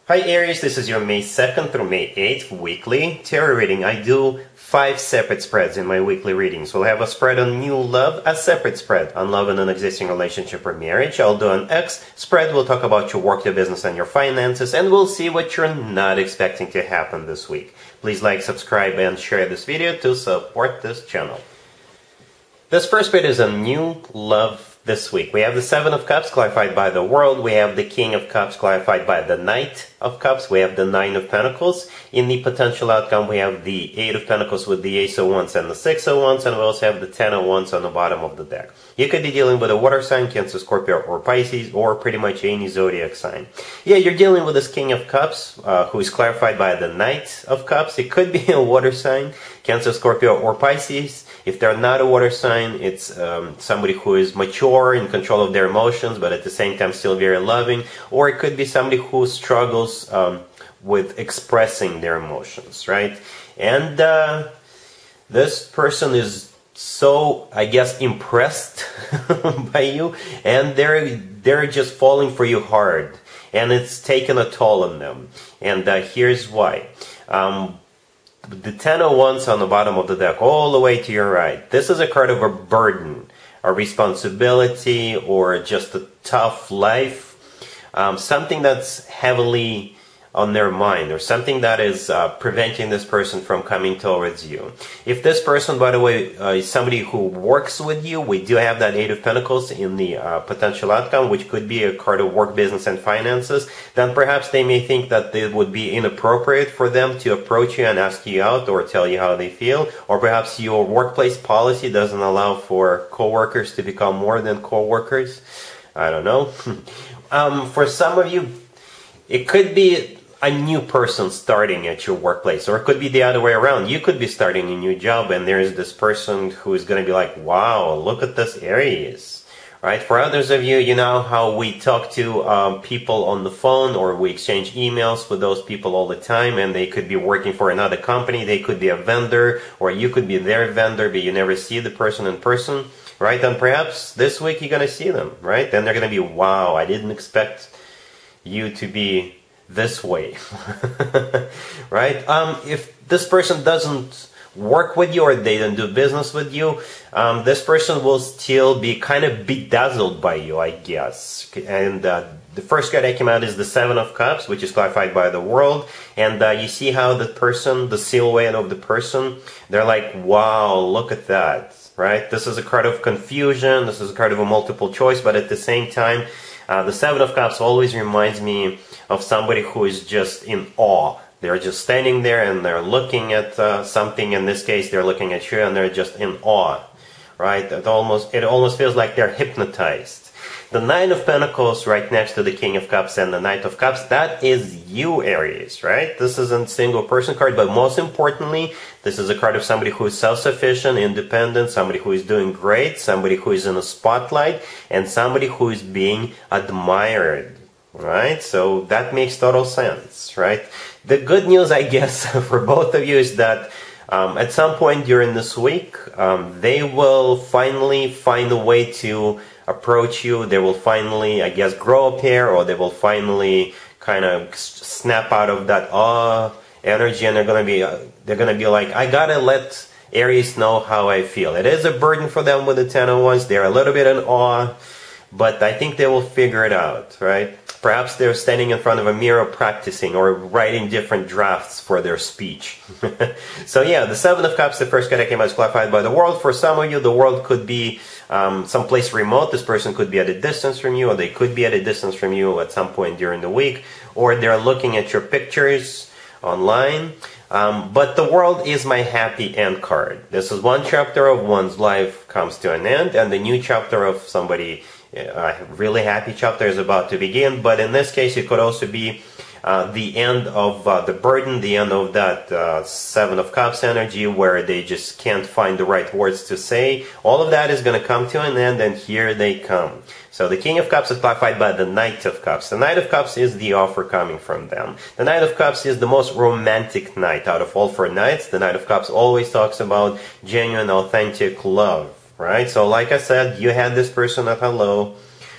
Hi Aries, this is your May 2nd through May 8th weekly tarot reading. I do 5 separate spreads in my weekly readings. We'll have a spread on new love, a separate spread on love in an existing relationship or marriage. I'll do an X spread. We'll talk about your work, your business, and your finances, and we'll see what you're not expecting to happen this week. Please like, subscribe, and share this video to support this channel. This first spread is a new love this week. We have the Seven of Cups clarified by the World. We have the King of Cups clarified by the Knight of Cups. We have the Nine of Pentacles. In the potential outcome, we have the Eight of Pentacles with the Ace of Wands and the Six of Wands, and we also have the Ten of Wands on the bottom of the deck. You could be dealing with a water sign, Cancer, Scorpio, or Pisces, or pretty much any zodiac sign. Yeah, you're dealing with this King of Cups, who is clarified by the Knight of Cups. It could be a water sign, Cancer, Scorpio, or Pisces. If they're not a water sign, it's somebody who is mature, in control of their emotions, but at the same time still very loving. Or it could be somebody who struggles with expressing their emotions, right? And this person is so, I guess, impressed by you, and they're just falling for you hard, and it's taken a toll on them. And here's why. The Ten of Wands on the bottom of the deck, all the way to your right. This is a card of a burden, a responsibility, or just a tough life. Something that's heavily on their mind, or something that is preventing this person from coming towards you. If this person, by the way, is somebody who works with you, we do have that Eight of Pentacles in the potential outcome, which could be a card of work, business, and finances, then perhaps they may think that it would be inappropriate for them to approach you and ask you out or tell you how they feel, or perhaps your workplace policy doesn't allow for co-workers to become more than co-workers. I don't know. For some of you, it could be a new person starting at your workplace, or it could be the other way around. You could be starting a new job, and there's this person who is going to be like, wow, look at this Aries, right? For others of you, you know how we talk to people on the phone, or we exchange emails with those people all the time, and they could be working for another company, they could be a vendor, or you could be their vendor, but you never see the person in person, right? And perhaps this week you're going to see them, right? Then they're going to be, wow, I didn't expect you to be this way. Right? If this person doesn't work with you, or they don't do business with you, this person will still be kind of bedazzled by you, I guess. And the first card that came out is the Seven of Cups, which is clarified by the World. And you see how the person, the silhouette of the person, they're like, wow, look at that, right? This is a card of confusion, this is a card of a multiple choice, but at the same time, the Seven of Cups always reminds me of somebody who is just in awe. They're just standing there and they're looking at something. In this case, they're looking at you and they're just in awe, right? It almost feels like they're hypnotized. The Nine of Pentacles right next to the King of Cups and the Knight of Cups, that is you, Aries, right? This isn't a single person card, but most importantly, this is a card of somebody who is self-sufficient, independent, somebody who is doing great, somebody who is in a spotlight, and somebody who is being admired, right? So that makes total sense, right? The good news, I guess, for both of you is that at some point during this week, they will finally find a way to approach you. They will finally, I guess, grow a pair, or they will finally kind of snap out of that awe energy, and they're gonna be like, I gotta let Aries know how I feel. It is a burden for them with the Ten of Wands. They're a little bit in awe, but I think they will figure it out, right? Perhaps they're standing in front of a mirror practicing or writing different drafts for their speech. So yeah, the Seven of Cups, the first card that came out, is clarified by the World. For some of you, the world could be someplace remote. This person could be at a distance from you, or they could be at a distance from you at some point during the week, or they're looking at your pictures online. But the World is my happy end card. This is one chapter of one's life comes to an end, and the new chapter of somebody, a really happy chapter, is about to begin. But in this case, it could also be the end of the burden, the end of that Seven of Cups energy, where they just can't find the right words to say. All of that is going to come to an end, and here they come. So the King of Cups is clarified by the Knight of Cups. The Knight of Cups is the offer coming from them. The Knight of Cups is the most romantic knight out of all 4 knights. The Knight of Cups always talks about genuine, authentic love, right? So like I said, you had this person at hello,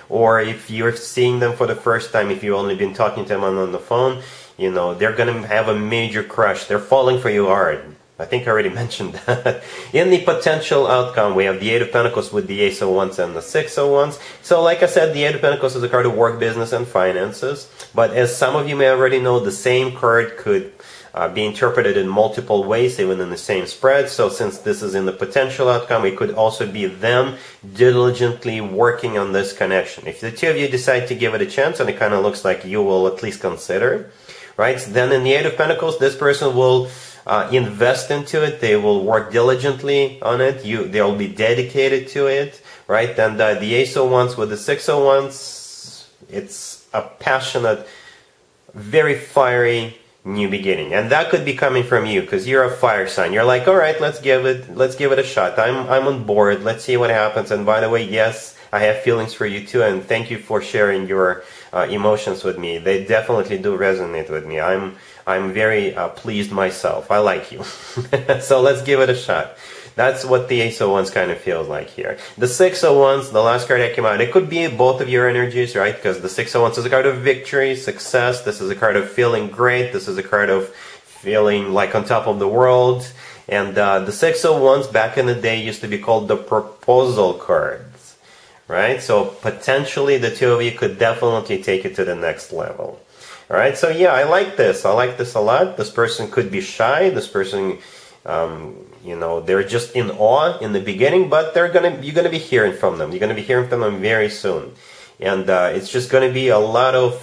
or if you're seeing them for the first time, if you've only been talking to them on the phone, you know, they're going to have a major crush. They're falling for you hard. I think I already mentioned that. In the potential outcome, we have the Eight of Pentacles with the Ace of Wands and the Six of Wands. So like I said, the Eight of Pentacles is a card of work, business, and finances. But as some of you may already know, the same card could be interpreted in multiple ways, even in the same spread. So since this is in the potential outcome, it could also be them diligently working on this connection. If the two of you decide to give it a chance, and it kind of looks like you will at least consider, right? Then in the Eight of Pentacles, this person will invest into it. They will work diligently on it. They'll be dedicated to it, right? And the Ace of Wands with the Six of Wands, it's a passionate, very fiery new beginning, and that could be coming from you because you're a fire sign. You're like, all right, let's give it a shot. I'm on board. Let's see what happens. And by the way, yes, I have feelings for you too, and thank you for sharing your emotions with me. They definitely do resonate with me. I'm very pleased myself. I like you. So let's give it a shot. That's what the Ace of Wands kind of feels like here. The Six of Wands, the last card that came out, it could be both of your energies, right? Because the Six of Wands is a card of victory, success. This is a card of feeling great. This is a card of feeling like on top of the world. And the Six of Wands back in the day used to be called the proposal cards, right? So potentially the two of you could definitely take it to the next level. All right, so yeah, I like this. I like this a lot. This person could be shy. This person, you know, they're just in awe in the beginning, but you're gonna be hearing from them. You're gonna be hearing from them very soon, and it's just gonna be a lot of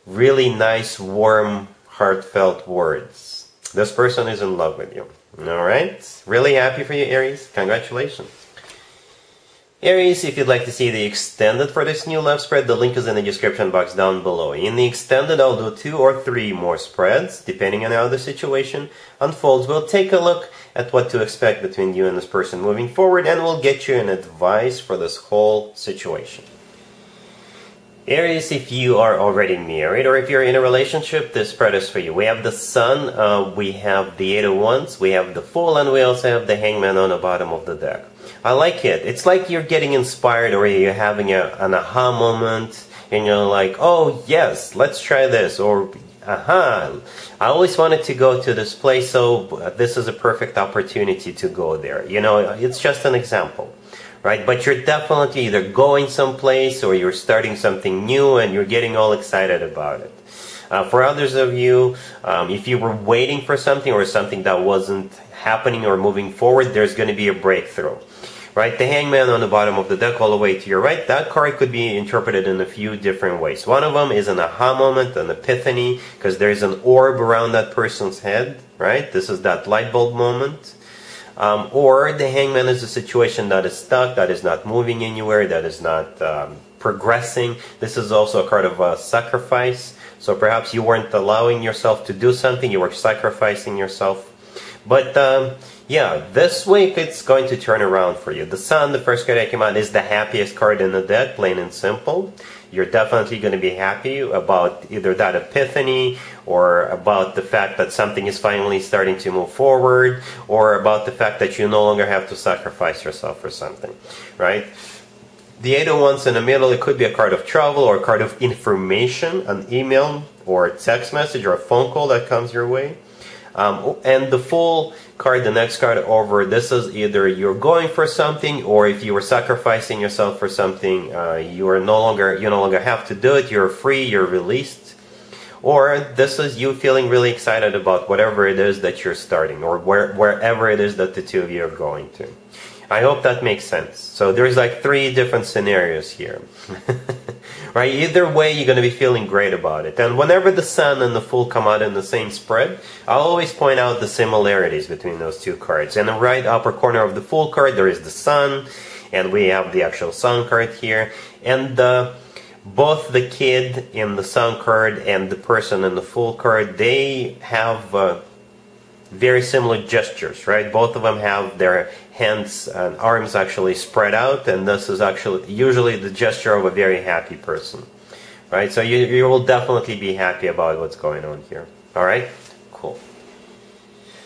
really nice, warm, heartfelt words. This person is in love with you. All right, really happy for you, Aries. Congratulations. Aries, if you'd like to see the extended for this new love spread, the link is in the description box down below. In the extended, I'll do 2 or 3 more spreads, depending on how the situation unfolds. We'll take a look at what to expect between you and this person moving forward, and we'll get you an advice for this whole situation. Aries, if you are already married or if you're in a relationship, this spread is for you. We have the Sun, we have the Eight of Wands, we have the Fool, and we also have the Hangman on the bottom of the deck. I like it. It's like you're getting inspired, or you're having an aha moment, and you're like, oh yes, let's try this, or aha, I always wanted to go to this place, so this is a perfect opportunity to go there. You know, it's just an example, right? But you're definitely either going someplace or you're starting something new and you're getting all excited about it. For others of you, if you were waiting for something or something that wasn't happening or moving forward, there's going to be a breakthrough. Right, the Hangman on the bottom of the deck all the way to your right, that card could be interpreted in a few different ways. One of them is an aha moment, an epiphany, because there's an orb around that person's head, right? This is that light bulb moment. Or the Hangman is a situation that is stuck, that is not moving anywhere, that is not progressing. This is also a card of sacrifice. So perhaps you weren't allowing yourself to do something, you were sacrificing yourself. But yeah, this week it's going to turn around for you. The Sun, the first card that came out, is the happiest card in the deck, plain and simple. You're definitely going to be happy about either that epiphany, or about the fact that something is finally starting to move forward, or about the fact that you no longer have to sacrifice yourself for something, right? The Eight of Wands in the middle, it could be a card of travel or a card of information, an email or a text message or a phone call that comes your way. And the Fool card, the next card over, this is either you're going for something, or if you were sacrificing yourself for something, you no longer have to do it, you're free, you're released. Or this is you feeling really excited about whatever it is that you're starting, or wherever it is that the two of you are going to. I hope that makes sense. So there's like 3 different scenarios here. Right? Either way, you're going to be feeling great about it. And whenever the Sun and the Fool come out in the same spread, I'll always point out the similarities between those 2 cards. In the right upper corner of the Fool card, there is the Sun, and we have the actual Sun card here. And both the kid in the Sun card and the person in the Fool card, they have very similar gestures, right? Both of them have their hands and arms actually spread out, and this is actually usually the gesture of a very happy person, right? So you will definitely be happy about what's going on here. All right, cool.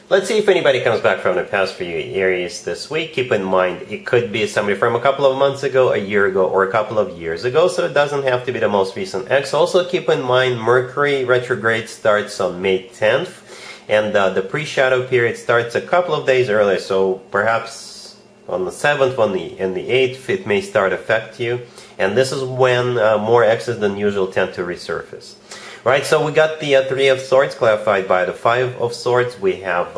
Let's see if anybody comes back from the past for you, Aries, this week. Keep in mind, it could be somebody from a couple of months ago, a year ago, or a couple of years ago, so it doesn't have to be the most recent ex. Also, keep in mind, Mercury retrograde starts on May 10th, and the pre-shadow period starts a couple of days earlier, so perhaps on the 7th, and the 8th, it may start affect you. And this is when more exes than usual tend to resurface. Right, so we got the Three of Swords clarified by the Five of Swords. We have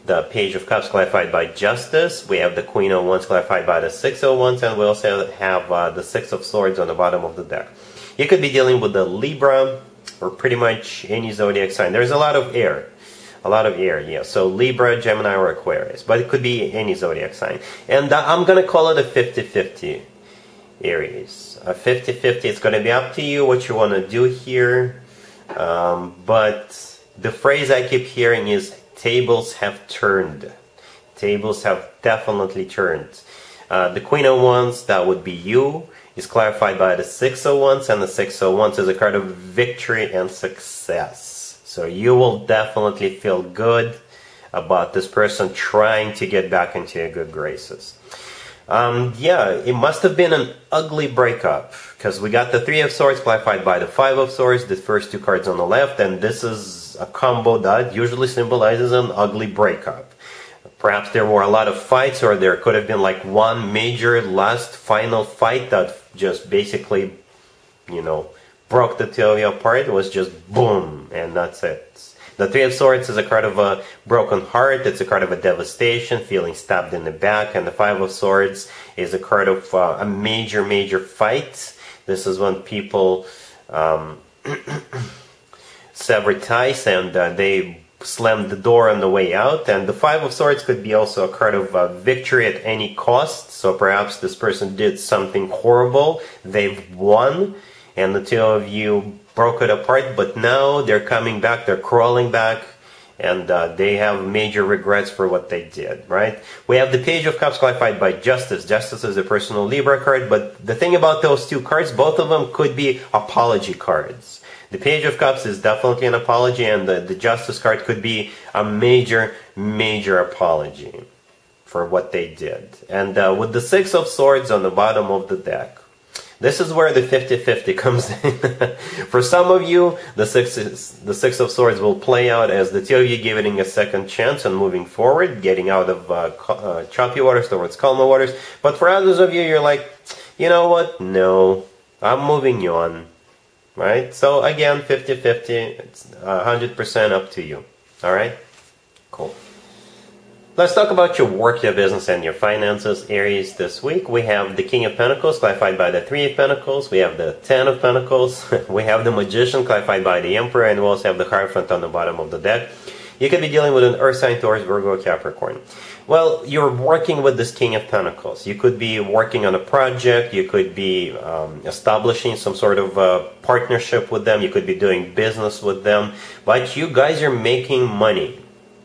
the Page of Cups clarified by Justice. We have the Queen of Wands clarified by the Six of Wands. And we also have the Six of Swords on the bottom of the deck. You could be dealing with the Libra or pretty much any zodiac sign. There's a lot of air. A lot of air, yeah. So Libra, Gemini, or Aquarius. But it could be any zodiac sign. And I'm going to call it a 50-50, Aries. A 50-50. It's going to be up to you what you want to do here. But the phrase I keep hearing is tables have turned. Tables have definitely turned. The Queen of Wands, that would be you, is clarified by the Six of Wands, and the Six of Wands is a card of victory and success. So you will definitely feel good about this person trying to get back into your good graces. Yeah, it must have been an ugly breakup, because we got the Three of Swords clarified by the Five of Swords, the first two cards on the left, and this is a combo that usually symbolizes an ugly breakup. Perhaps there were a lot of fights, or there could have been like one major last final fight that just basically, you know, broke the two of you apart. It was just boom, and that's it. The Three of Swords is a card of a broken heart. It's a card of a devastation, feeling stabbed in the back. And the Five of Swords is a card of a major fight. This is when people sever ties and they slam the door on the way out. And the Five of Swords could be also a card of victory at any cost. So perhaps this person did something horrible. They've won. And the two of you broke it apart, but now they're coming back, they're crawling back, and they have major regrets for what they did, right? We have the Page of Cups clarified by Justice. Justice is a personal Libra card, but the thing about those two cards, both of them could be apology cards. The Page of Cups is definitely an apology, and the Justice card could be a major apology for what they did. And with the Six of Swords on the bottom of the deck, this is where the 50-50 comes in. For some of you, the Six of Swords will play out as the two of you giving a second chance and moving forward, getting out of choppy waters towards calmer waters. But for others of you, you're like, you know what? No, I'm moving on. Right? So again, 50-50, it's 100% up to you. All right? Cool. Let's talk about your work, your business, and your finances, Aries, this week. We have the King of Pentacles, clarified by the Three of Pentacles. We have the Ten of Pentacles. We have the Magician, clarified by the Emperor. And we also have the Hierophant on the bottom of the deck. You could be dealing with an Earth sign, Taurus, Virgo, Capricorn. Well, you're working with this King of Pentacles. You could be working on a project. You could be establishing some sort of partnership with them. You could be doing business with them. But you guys are making money.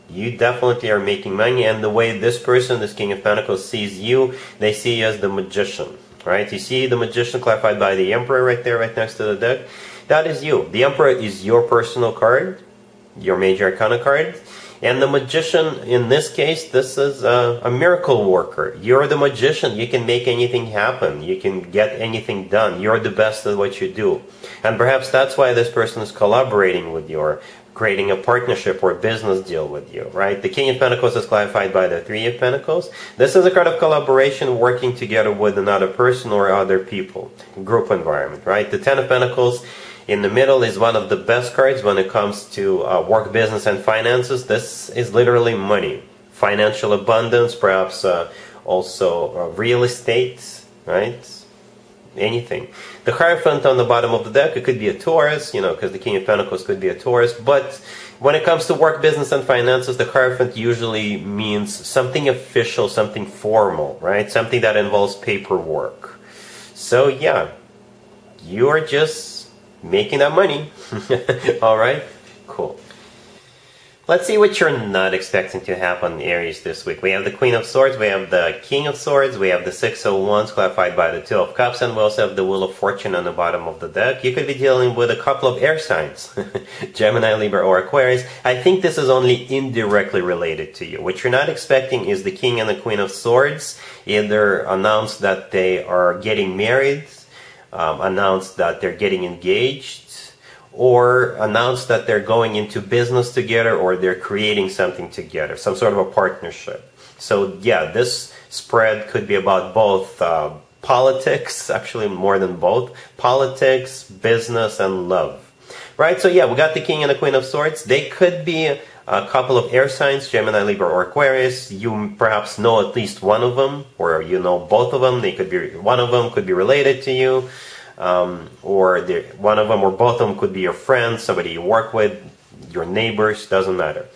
You definitely are making money, and the way this person, this King of Pentacles, sees you, they see you as the Magician, right? You see the Magician clarified by the Emperor right there, right next to the deck? That is you. The Emperor is your personal card, your major arcana card, and the Magician, in this case, this is a miracle worker. You're the Magician. You can make anything happen. You can get anything done. You're the best at what you do. And perhaps that's why this person is collaborating with you, or creating a partnership or business deal with you, right? The King of Pentacles is clarified by the Three of Pentacles. This is a card of collaboration, working together with another person or other people, group environment, right? The Ten of Pentacles in the middle is one of the best cards when it comes to work, business, and finances. This is literally money, financial abundance, perhaps also real estate, right? Anything. The Hierophant on the bottom of the deck, it could be a Taurus, you know, because the King of Pentacles could be a Taurus. But when it comes to work, business, and finances, the Hierophant usually means something official, something formal, right? Something that involves paperwork. So yeah, you are just making that money. All right, cool. Let's see what you're not expecting to happen, Aries, this week. We have the Queen of Swords, we have the King of Swords, we have the Six of Wands clarified by the Two of Cups, and we also have the Wheel of Fortune on the bottom of the deck. You could be dealing with a couple of air signs, Gemini, Libra, or Aquarius. I think this is only indirectly related to you. What you're not expecting is the King and the Queen of Swords either announce that they are getting married, announce that they're getting engaged, or announce that they're going into business together, or they're creating something together, some sort of a partnership. So yeah, this spread could be about both politics, actually more than both, politics, business, and love. Right, so yeah, we got the King and the Queen of Swords. They could be a couple of air signs, Gemini, Libra, or Aquarius. You perhaps know at least one of them, or you know both of them. They could be, one of them could be related to you. Or one of them or both of them could be your friends, somebody you work with, your neighbors, doesn't matter,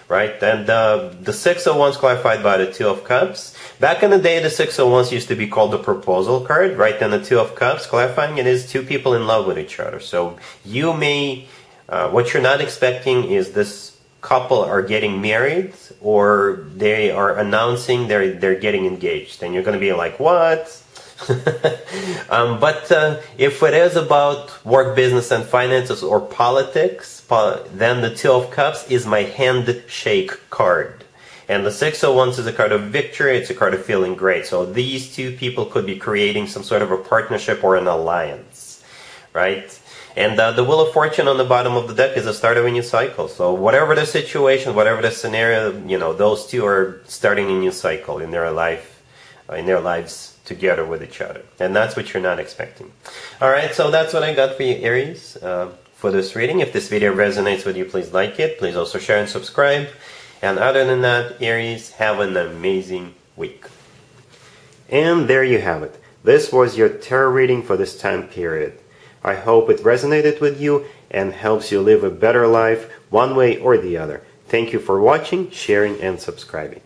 right? And the Six of Wands clarified by the Two of Cups. Back in the day, the Six of Wands used to be called the proposal card, right? And the Two of Cups clarifying it is two people in love with each other. So you may, what you're not expecting is this couple are getting married, or they are announcing they're getting engaged, and you're going to be like, what? But if it is about work, business, and finances, or politics, then the Two of Cups is my handshake card. And the Six of Wands is a card of victory, it's a card of feeling great. So these two people could be creating some sort of a partnership or an alliance, right? And the Wheel of Fortune on the bottom of the deck is the start of a new cycle. So whatever the situation, whatever the scenario, you know, those two are starting a new cycle in their life, in their lives together with each other. And that's what you're not expecting. Alright, so that's what I got for you, Aries, for this reading. If this video resonates with you, please like it. Please also share and subscribe. And other than that, Aries, have an amazing week. And there you have it. This was your tarot reading for this time period. I hope it resonated with you and helps you live a better life one way or the other. Thank you for watching, sharing, and subscribing.